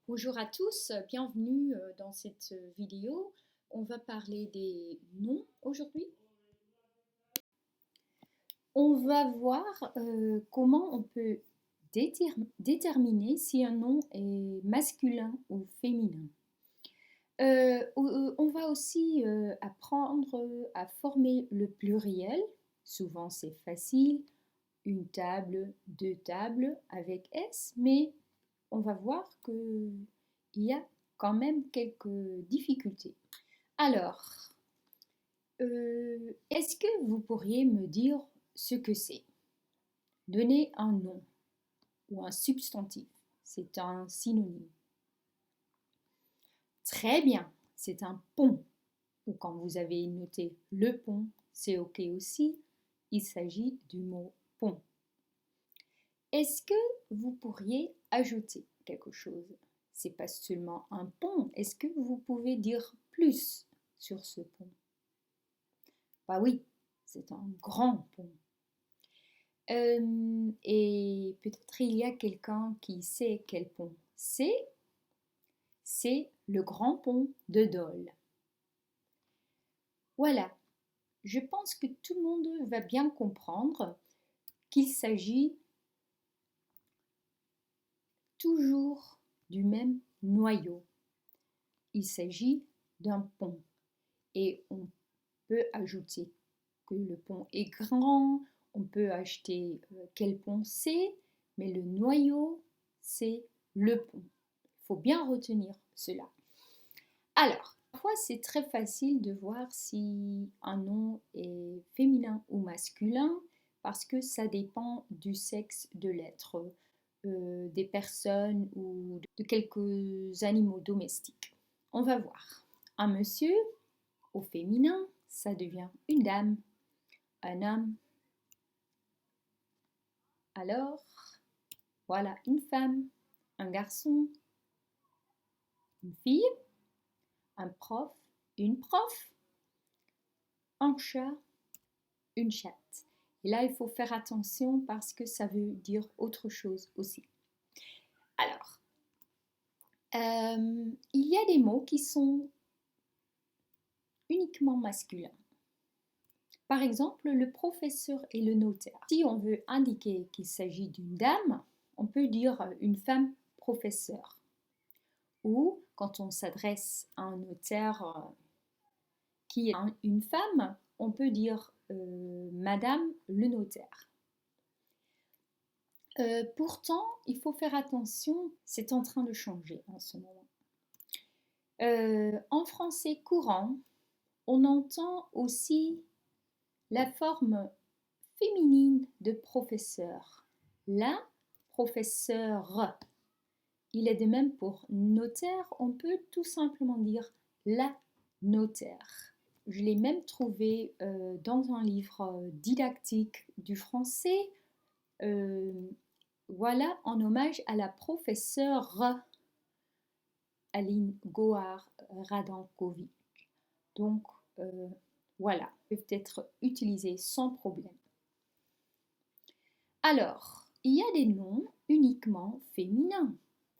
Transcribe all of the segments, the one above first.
Bonjour à tous, bienvenue dans cette vidéo. On va parler des noms aujourd'hui. On va voir comment on peut déterminer si un nom est masculin ou féminin. On va aussi apprendre à former le pluriel. Souvent c'est facile, une table, deux tables avec S, mais on va voir qu'il y a quand même quelques difficultés. Alors, est-ce que vous pourriez me dire ce que c'est? Donner un nom ou un substantif. C'est un synonyme. Très bien, c'est un pont. Ou quand vous avez noté le pont, c'est OK aussi. Il s'agit du mot pont. Est-ce que vous pourriez ajouter quelque chose? C'est pas seulement un pont. Est-ce que vous pouvez dire plus sur ce pont? Bah oui, c'est un grand pont. Et peut-être il y a quelqu'un qui sait quel pont c'est. C'est le grand pont de Dole. Voilà, je pense que tout le monde va bien comprendre qu'il s'agit toujours du même noyau. Il s'agit d'un pont. Et on peut ajouter que le pont est grand, on peut acheter quel pont c'est, mais le noyau, c'est le pont. Il faut bien retenir cela. Alors, parfois c'est très facile de voir si un nom est féminin ou masculin parce que ça dépend du sexe de l'être, des personnes ou de quelques animaux domestiques. On va voir. Un monsieur, au féminin, ça devient une dame, un homme. Alors, voilà, une femme, un garçon, une fille, un prof, une prof, un chat, une chatte. Et là, il faut faire attention parce que ça veut dire autre chose aussi. Alors, il y a des mots qui sont uniquement masculins. Par exemple, le professeur et le notaire. Si on veut indiquer qu'il s'agit d'une dame, on peut dire une femme professeur. Ou quand on s'adresse à un notaire qui est une femme, on peut dire Madame le notaire. Pourtant, il faut faire attention, c'est en train de changer en ce moment. En français courant, on entend aussi la forme féminine de professeur. La professeure. Il est de même pour notaire, on peut tout simplement dire la notaire. Je l'ai même trouvé dans un livre didactique du français. Voilà, en hommage à la professeure Aline Gohar-Radankovic. Donc, voilà, peuvent être utilisés sans problème. Alors, il y a des noms uniquement féminins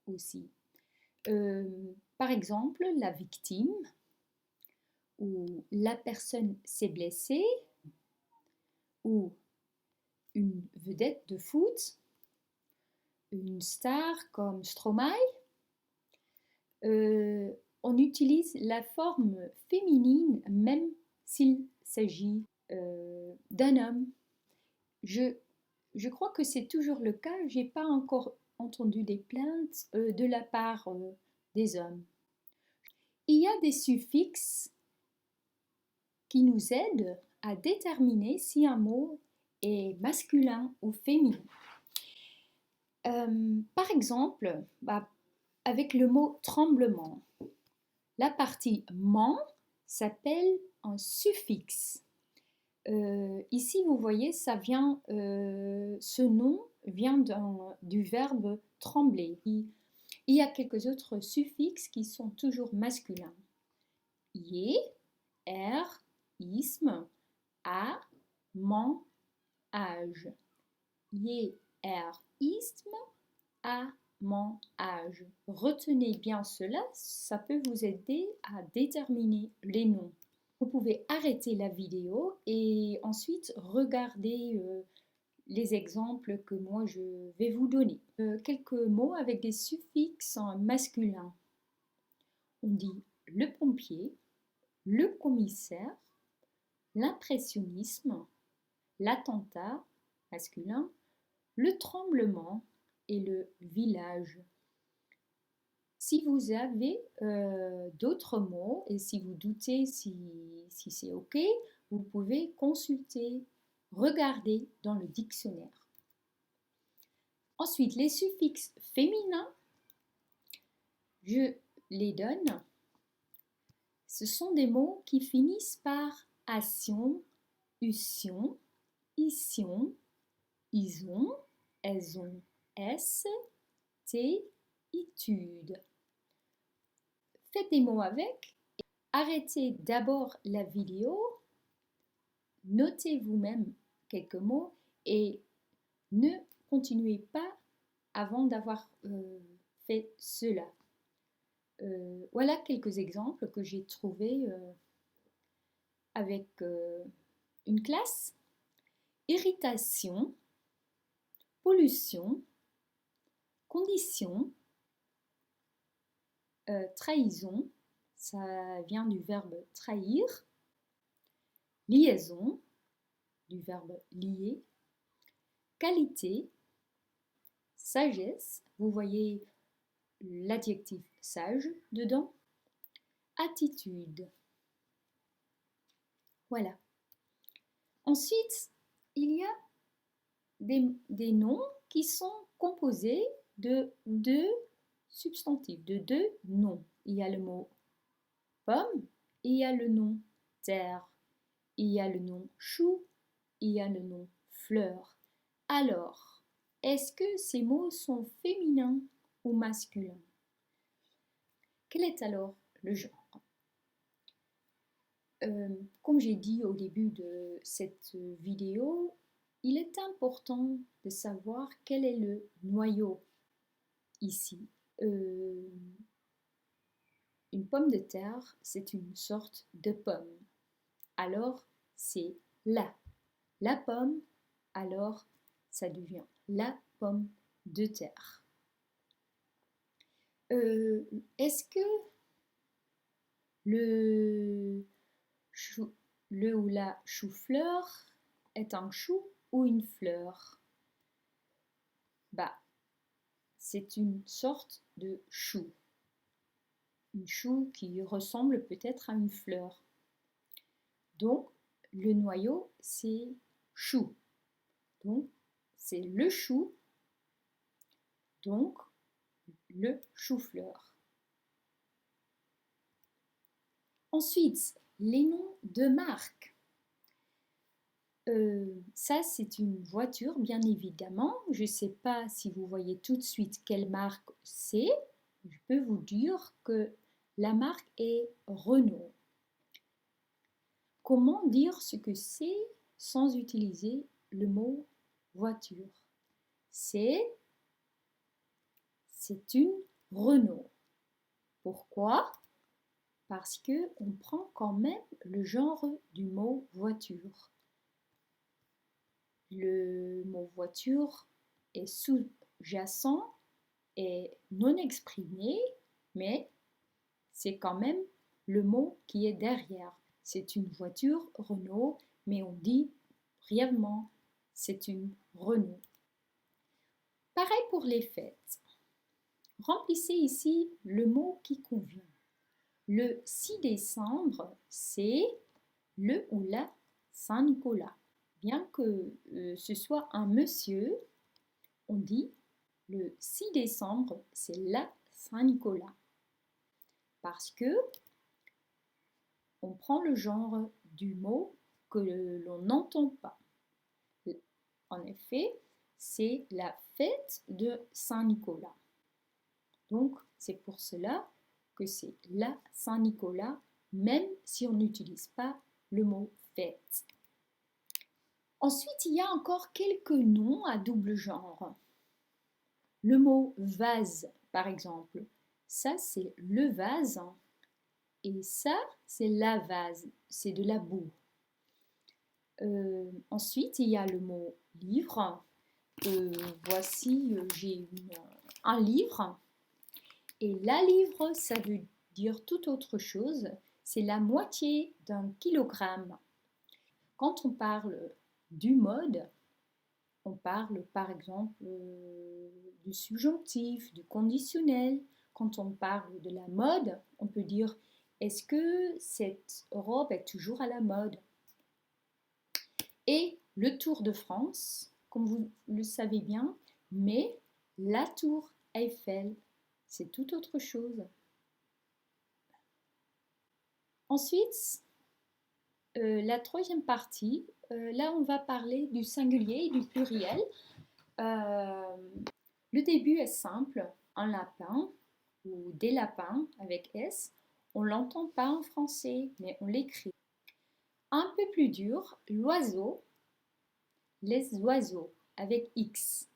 aussi. Par exemple, la victime ou la personne s'est blessée ou une vedette de foot, une star comme Stromae. On utilise la forme féminine même s'il s'agit d'un homme. Je crois que c'est toujours le cas. Je n'ai pas encore entendu des plaintes de la part des hommes. Il y a des suffixes qui nous aident à déterminer si un mot est masculin ou féminin. Par exemple, avec le mot tremblement, la partie ment s'appelle un suffixe. Ici, vous voyez, ce nom vient du verbe trembler. Il y a quelques autres suffixes qui sont toujours masculins. Yé, er, isme, a, ment, âge. Yé, er, isme, a, mon âge. Retenez bien cela, ça peut vous aider à déterminer les noms. Vous pouvez arrêter la vidéo et ensuite regarder les exemples que moi je vais vous donner. Quelques mots avec des suffixes masculins. On dit le pompier, le commissaire, l'impressionnisme, l'attentat masculin, le tremblement et le village. Si vous avez d'autres mots et si vous doutez si c'est OK, vous pouvez consulter, regarder dans le dictionnaire. Ensuite, les suffixes féminins, je les donne. Ce sont des mots qui finissent par ation, usion, ission, ison, ison, s, t, itude. Faites des mots avec. Arrêtez d'abord la vidéo, notez vous-même quelques mots et ne continuez pas avant d'avoir fait cela. Voilà quelques exemples que j'ai trouvés avec une classe. Irritation, pollution, condition, trahison, ça vient du verbe trahir, liaison, du verbe lier, qualité, sagesse, vous voyez l'adjectif sage dedans, attitude. Voilà. Ensuite, il y a des noms qui sont composés de deux substantifs, de deux noms. Il y a le mot pomme, il y a le nom terre, il y a le nom chou, il y a le nom fleur. Alors, est-ce que ces mots sont féminins ou masculins? Quel est alors le genre? Comme j'ai dit au début de cette vidéo, il est important de savoir quel est le noyau ici. Une pomme de terre, c'est une sorte de pomme. Alors, c'est la pomme, alors ça devient la pomme de terre. Est-ce que le ou la chou-fleur est un chou ou une fleur? Bah, c'est une sorte de chou. Une chou qui ressemble peut-être à une fleur. Donc, le noyau, c'est chou. Donc, c'est le chou, donc le chou-fleur. Ensuite, les noms de marque. Ça, c'est une voiture, bien évidemment. Je ne sais pas si vous voyez tout de suite quelle marque c'est. Je peux vous dire que la marque est Renault. Comment dire ce que c'est sans utiliser le mot voiture? C'est une Renault. Pourquoi? Parce qu'on prend quand même le genre du mot voiture. Le mot voiture est sous-jacent et non exprimé, mais c'est quand même le mot qui est derrière. C'est une voiture Renault, mais on dit brièvement, c'est une Renault. Pareil pour les fêtes. Remplissez ici le mot qui convient. Le 6 décembre, c'est le ou la Saint-Nicolas. Bien que ce soit un monsieur, on dit le 6 décembre, c'est la Saint-Nicolas. Parce que on prend le genre du mot que l'on n'entend pas. En effet, c'est la fête de Saint-Nicolas. Donc, c'est pour cela que c'est la Saint-Nicolas, même si on n'utilise pas le mot fête. Ensuite, il y a encore quelques noms à double genre. Le mot vase, par exemple, ça c'est le vase et ça c'est la vase, c'est de la boue. Ensuite, il y a le mot livre. Voici, j'ai un livre. Et la livre, ça veut dire tout autre chose. C'est la moitié d'un kilogramme. Quand on parle du mode, on parle par exemple du subjonctif, du conditionnel. Quand on parle de la mode, on peut dire est-ce que cette robe est toujours à la mode? Et le Tour de France, comme vous le savez bien, mais la tour Eiffel, c'est tout autre chose. Ensuite, la troisième partie, là on va parler du singulier et du pluriel. Le début est simple, un lapin ou des lapins avec S, on ne l'entend pas en français, mais on l'écrit. Un peu plus dur, l'oiseau, les oiseaux avec X.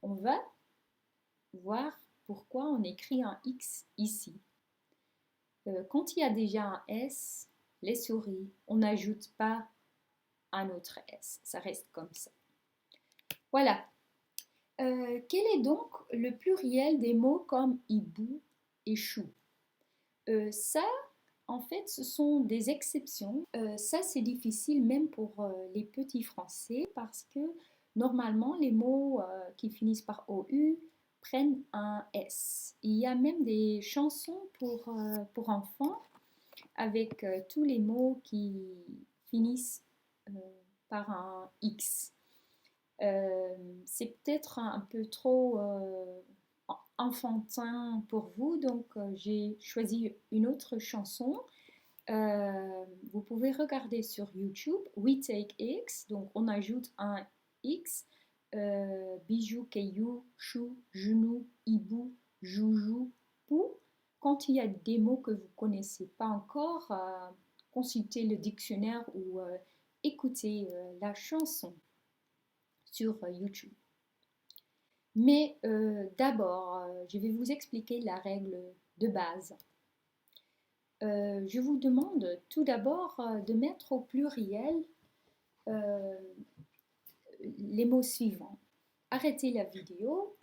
On va voir pourquoi on écrit un X ici. Quand il y a déjà un S, les souris, on n'ajoute pas un autre S, ça reste comme ça. Voilà. Quel est donc le pluriel des mots comme hibou et chou? Ça, en fait, ce sont des exceptions. Ça, c'est difficile même pour les petits français parce que normalement, les mots qui finissent par OU prennent un S. Il y a même des chansons pour enfants avec tous les mots qui finissent par un X. C'est peut-être un peu trop enfantin pour vous, donc j'ai choisi une autre chanson. Vous pouvez regarder sur YouTube We Take X, donc on ajoute un X, bijou, caillou, chou, genou, hibou, joujou, pou. Quand il y a des mots que vous ne connaissez pas encore, consultez le dictionnaire ou écoutez la chanson sur YouTube. Mais d'abord, je vais vous expliquer la règle de base. Je vous demande tout d'abord de mettre au pluriel les mots suivants. Arrêtez la vidéo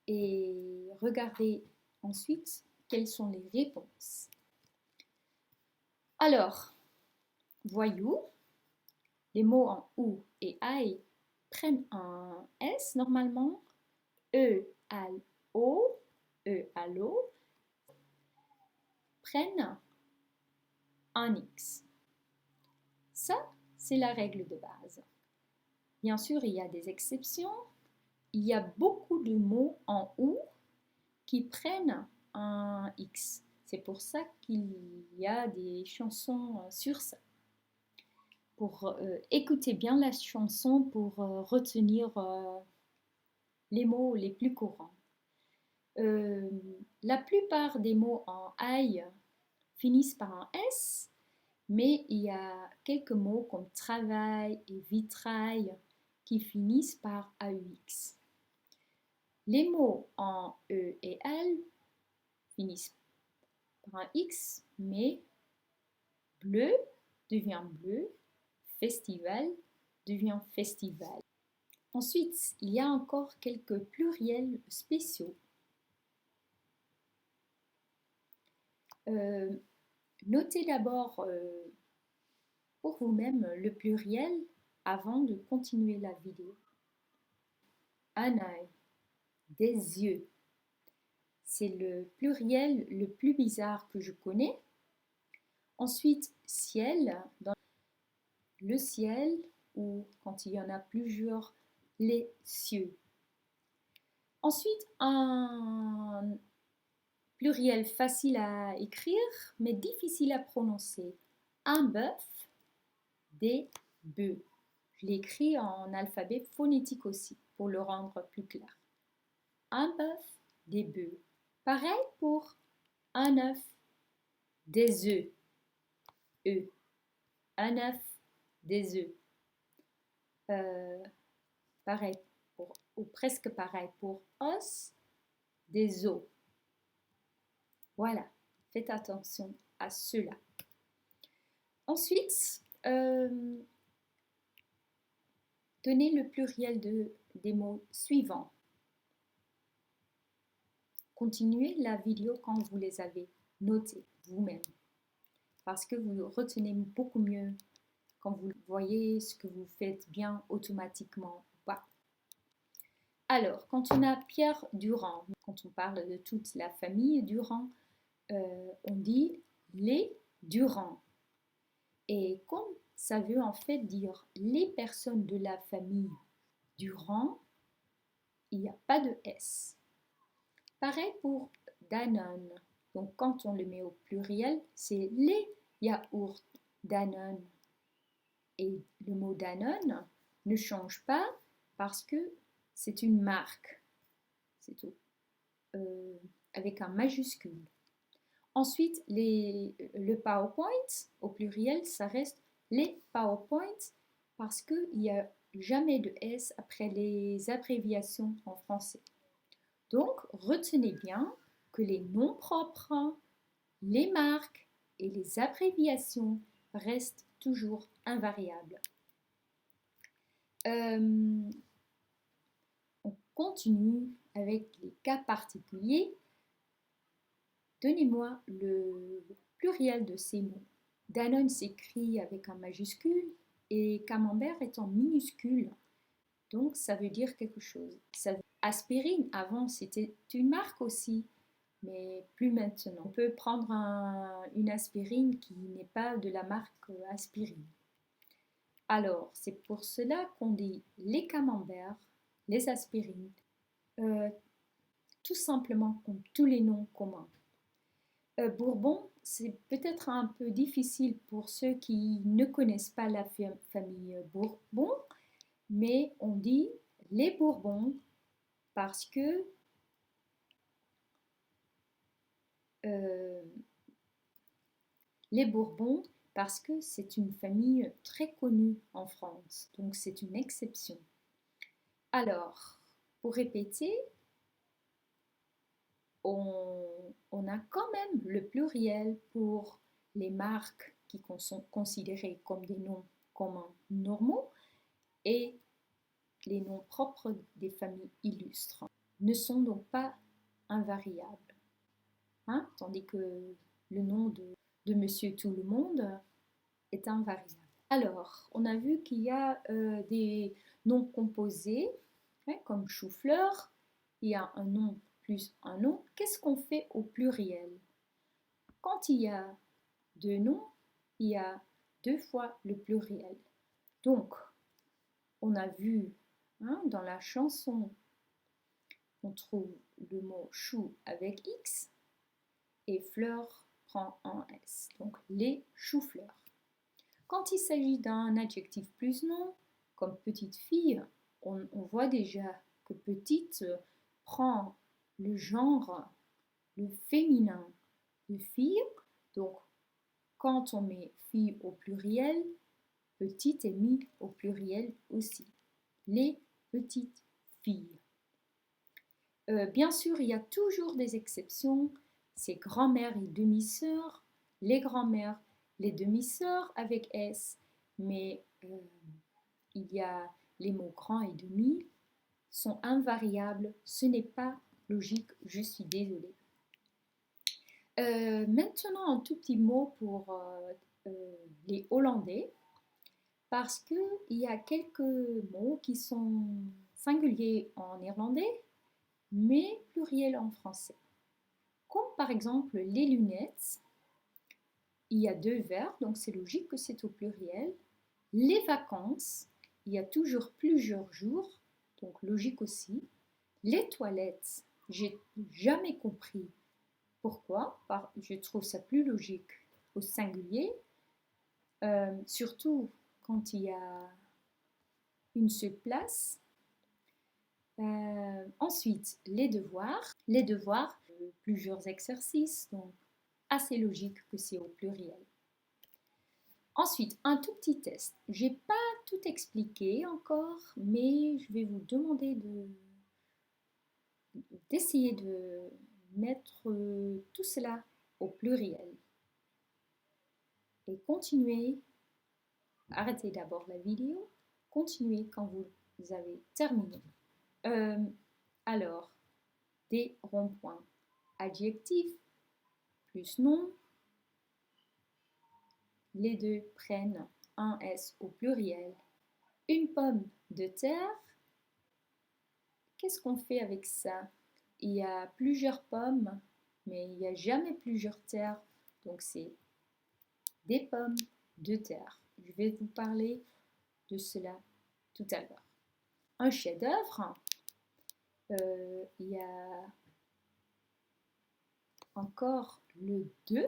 et regardez ensuite quelles sont les réponses. Alors, voyou, les mots en OU et AI prennent un S normalement. E, allo, prennent un X. Ça, c'est la règle de base. Bien sûr, il y a des exceptions. Il y a beaucoup de mots en OU qui prennent un X. C'est pour ça qu'il y a des chansons sur ça. Pour écouter bien la chanson pour retenir les mots les plus courants. La plupart des mots en aïe finissent par un S, mais il y a quelques mots comme travail et vitrail qui finissent par AUX. Les mots en E et L finissent par un X, mais bleu devient bleu, festival devient festival. Ensuite, il y a encore quelques pluriels spéciaux. Notez d'abord pour vous-même le pluriel avant de continuer la vidéo. Un œil, des yeux. C'est le pluriel le plus bizarre que je connais. Ensuite, ciel, dans le ciel, ou quand il y en a plusieurs, les cieux. Ensuite, un pluriel facile à écrire, mais difficile à prononcer. Un bœuf, des bœufs. Je l'écris en alphabet phonétique aussi, pour le rendre plus clair. Un bœuf, des bœufs. Pareil pour un œuf, des œufs. Un œuf, des œufs. Pareil pour ou presque pareil pour os, des os. Voilà, faites attention à cela. Ensuite, donnez le pluriel des mots suivants. Continuez la vidéo quand vous les avez notés vous-même, parce que vous retenez beaucoup mieux quand vous voyez ce que vous faites bien automatiquement ou pas. Alors, quand on a Pierre Durand, quand on parle de toute la famille Durand, on dit les Durand. Et comme ça veut en fait dire les personnes de la famille Durand, il n'y a pas de S. Pareil pour Danone. Donc quand on le met au pluriel, c'est les yaourts Danone. Et le mot Danone ne change pas parce que c'est une marque. C'est tout. Avec un majuscule. Ensuite, le PowerPoint, au pluriel, ça reste les PowerPoint parce qu'il n'y a jamais de S après les abréviations en français. Donc, retenez bien que les noms propres, les marques et les abréviations restent toujours invariables. On continue avec les cas particuliers. Donnez-moi le pluriel de ces mots. Danone s'écrit avec un majuscule et camembert est en minuscule. Donc, ça veut dire quelque chose. Aspirine, avant, c'était une marque aussi, mais plus maintenant. On peut prendre une aspirine qui n'est pas de la marque aspirine. Alors, c'est pour cela qu'on dit les camemberts, les aspirines, tout simplement comme tous les noms communs. Bourbon, c'est peut-être un peu difficile pour ceux qui ne connaissent pas la famille Bourbon, mais on dit les Bourbons parce que c'est une famille très connue en France, donc c'est une exception. Alors, pour répéter, on a quand même le pluriel pour les marques qui sont considérées comme des noms communs normaux et les noms propres des familles illustres ne sont donc pas invariables. Tandis que le nom de Monsieur Tout-le-Monde est invariable. Alors, on a vu qu'il y a des noms composés, comme chou-fleur, il y a un nom plus un nom. Qu'est-ce qu'on fait au pluriel? Quand il y a deux noms, il y a deux fois le pluriel. Donc, on a vu dans la chanson, on trouve le mot chou avec X et fleur prend un S. Donc, les choux-fleurs. Quand il s'agit d'un adjectif plus nom, comme petite fille, on voit déjà que petite prend le genre, le féminin de fille. Donc, quand on met fille au pluriel, petite est mis au pluriel aussi. Les petites filles. Bien sûr, il y a toujours des exceptions. C'est grand-mère et demi-sœur, les grands-mères, les demi-sœurs avec S, mais il y a les mots grand et demi sont invariables. Ce n'est pas logique, je suis désolée. Maintenant, un tout petit mot pour les Hollandais, parce qu'il y a quelques mots qui sont singuliers en néerlandais, mais pluriels en français. Comme par exemple les lunettes, il y a deux verbes, donc c'est logique que c'est au pluriel. Les vacances, il y a toujours plusieurs jours, donc logique aussi. Les toilettes, j'ai jamais compris pourquoi, je trouve ça plus logique au singulier, surtout quand il y a une seule place. Ensuite, les devoirs, plusieurs exercices, donc assez logique que c'est au pluriel. Ensuite, un tout petit test. J'ai pas tout expliquer encore, mais je vais vous demander d'essayer de mettre tout cela au pluriel. Et continuez, arrêtez d'abord la vidéo, continuez quand vous avez terminé. Alors, des ronds-points. Adjectif plus nom. Les deux prennent un S au pluriel. Une pomme de terre. Qu'est-ce qu'on fait avec ça? Il y a plusieurs pommes, mais il n'y a jamais plusieurs terres. Donc c'est des pommes de terre. Je vais vous parler de cela tout à l'heure. Un chef-d'œuvre, il y a encore le 2.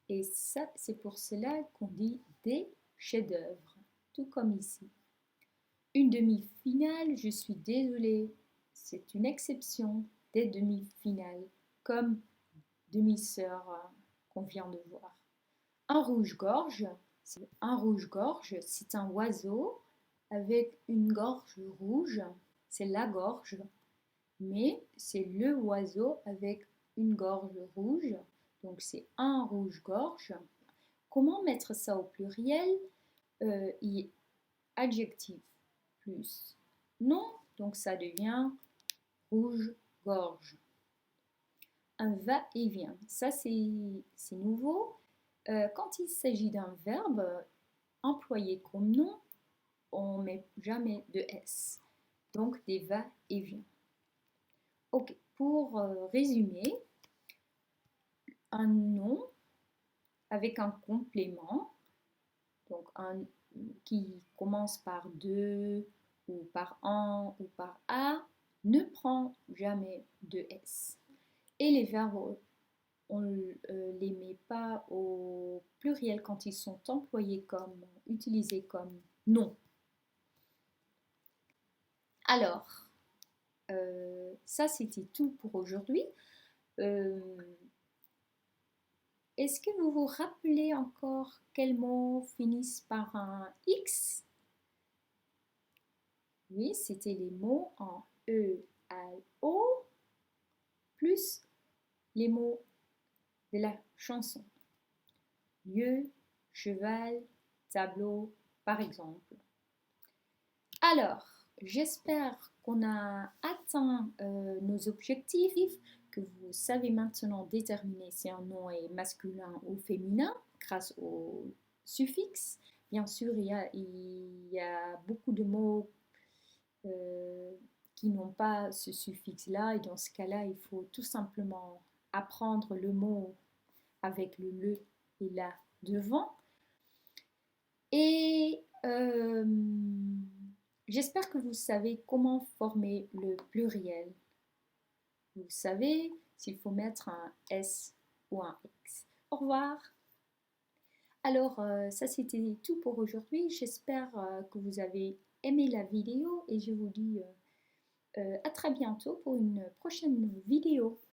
Et ça, c'est pour cela qu'on dit des chefs-d'œuvre, tout comme ici. Une demi-finale, je suis désolée, c'est une exception des demi-finales, comme demi-sœur qu'on vient de voir. Un rouge-gorge, c'est un oiseau avec une gorge rouge, c'est la gorge, mais c'est le oiseau avec une gorge rouge, donc c'est un rouge-gorge. Comment mettre ça au pluriel? Adjectif plus nom, donc ça devient rouge-gorge. Un va-et-vient, ça c'est nouveau. Quand il s'agit d'un verbe employé comme nom, on ne met jamais de S. Donc des va-et-vient. Ok, pour résumer, un nom avec un complément, donc qui commence par de ou par un ou par a, ne prend jamais de S. Et les verbes, on ne les met pas au pluriel quand ils sont employés comme, utilisés comme nom. Alors, ça c'était tout pour aujourd'hui. Est-ce que vous vous rappelez encore quels mots finissent par un X? Oui, c'était les mots en E, I, O, plus les mots de la chanson. Lieu, cheval, tableau, par exemple. Alors, j'espère qu'on a atteint nos objectifs, que vous savez maintenant déterminer si un nom est masculin ou féminin grâce au suffixe. Bien sûr, il y a beaucoup de mots qui n'ont pas ce suffixe-là, et dans ce cas-là, il faut tout simplement apprendre le mot avec le et la devant. Et j'espère que vous savez comment former le pluriel. Vous savez s'il faut mettre un S ou un X. Au revoir. Alors, ça c'était tout pour aujourd'hui. J'espère que vous avez aimé la vidéo et je vous dis à très bientôt pour une prochaine vidéo.